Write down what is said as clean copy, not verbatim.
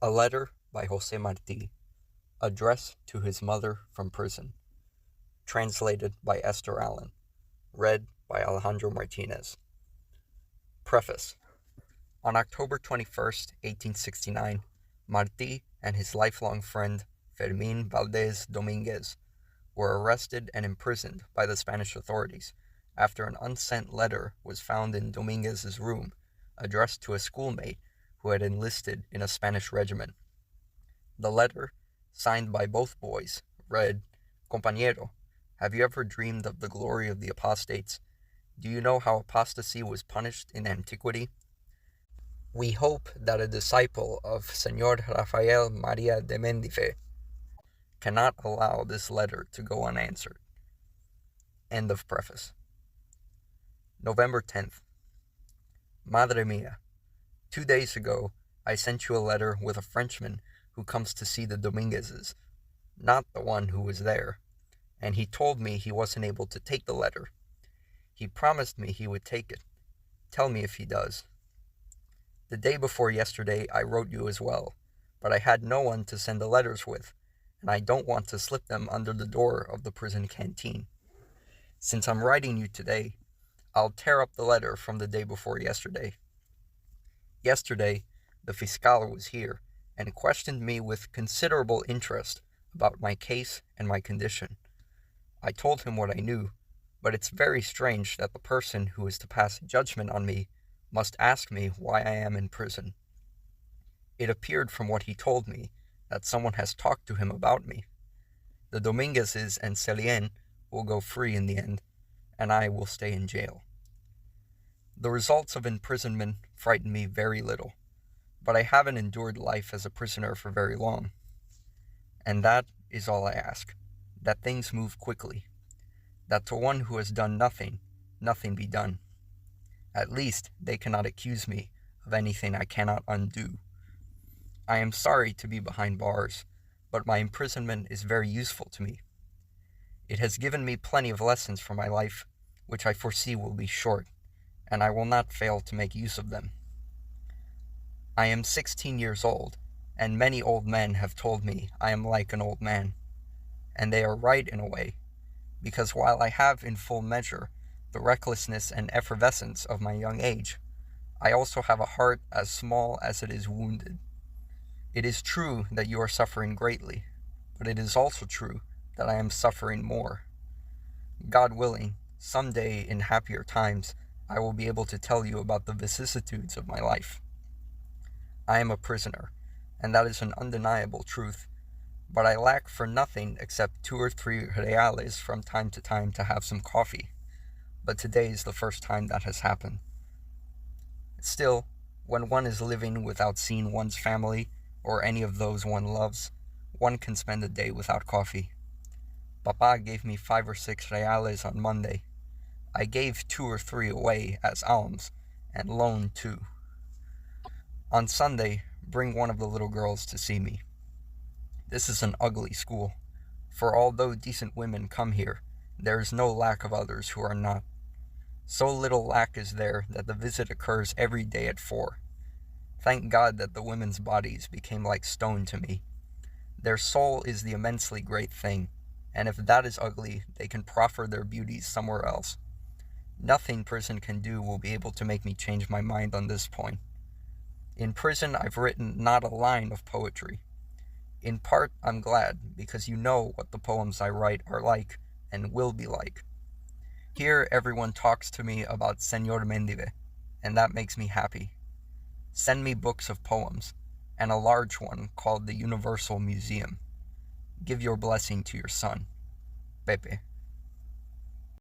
A letter by José Martí, addressed to his mother from prison. Translated by Esther Allen. Read by Alejandro Martinez. Preface. On October 21st, 1869, Martí and his lifelong friend, Fermín Valdés Domínguez, were arrested and imprisoned by the Spanish authorities after an unsent letter was found in Domínguez's room, addressed to a schoolmate who had enlisted in a Spanish regiment. The letter, signed by both boys, read, "Compañero, have you ever dreamed of the glory of the apostates? Do you know how apostasy was punished in antiquity? We hope that a disciple of Señor Rafael María de Mendife cannot allow this letter to go unanswered." End of preface. November 10th. Madre mía, 2 days ago I sent you a letter with a Frenchman who comes to see the Dominguezes, not the one who was there, and he told me he wasn't able to take the letter. He promised me he would take it. Tell me if he does. The day before yesterday I wrote you as well, but I had no one to send the letters with, and I don't want to slip them under the door of the prison canteen. Since I'm writing you today, I'll tear up the letter from the day before yesterday. Yesterday, the fiscal was here and questioned me with considerable interest about my case and my condition. I told him what I knew, but it's very strange that the person who is to pass judgment on me must ask me why I am in prison. It appeared from what he told me that someone has talked to him about me. The Dominguezes and Celien will go free in the end, and I will stay in jail. The results of imprisonment frighten me very little, but I haven't endured life as a prisoner for very long. And that is all I ask, that things move quickly, that to one who has done nothing, nothing be done. At least they cannot accuse me of anything I cannot undo. I am sorry to be behind bars, but my imprisonment is very useful to me. It has given me plenty of lessons for my life, which I foresee will be short, and I will not fail to make use of them. I am 16 years old, and many old men have told me I am like an old man. And they are right in a way, because while I have in full measure the recklessness and effervescence of my young age, I also have a heart as small as it is wounded. It is true that you are suffering greatly, but it is also true that I am suffering more. God willing, some day in happier times, I will be able to tell you about the vicissitudes of my life. I am a prisoner, and that is an undeniable truth, but I lack for nothing except 2 or 3 reales from time to time to have some coffee. But today is the first time that has happened. Still, when one is living without seeing one's family or any of those one loves, one can spend a day without coffee. Papa gave me 5 or 6 reales on Monday. I gave 2 or 3 away as alms, and loaned 2. On Sunday, bring one of the little girls to see me. This is an ugly school, for although decent women come here, there is no lack of others who are not. So little lack is there that the visit occurs every day at 4. Thank God that the women's bodies became like stone to me. Their soul is the immensely great thing, and if that is ugly, they can proffer their beauties somewhere else. Nothing prison can do will be able to make me change my mind on this point. In prison, I've written not a line of poetry. In part, I'm glad, because you know what the poems I write are like, and will be like. Here, everyone talks to me about Señor Mendive, and that makes me happy. Send me books of poems, and a large one called the Universal Museum. Give your blessing to your son, Pepe.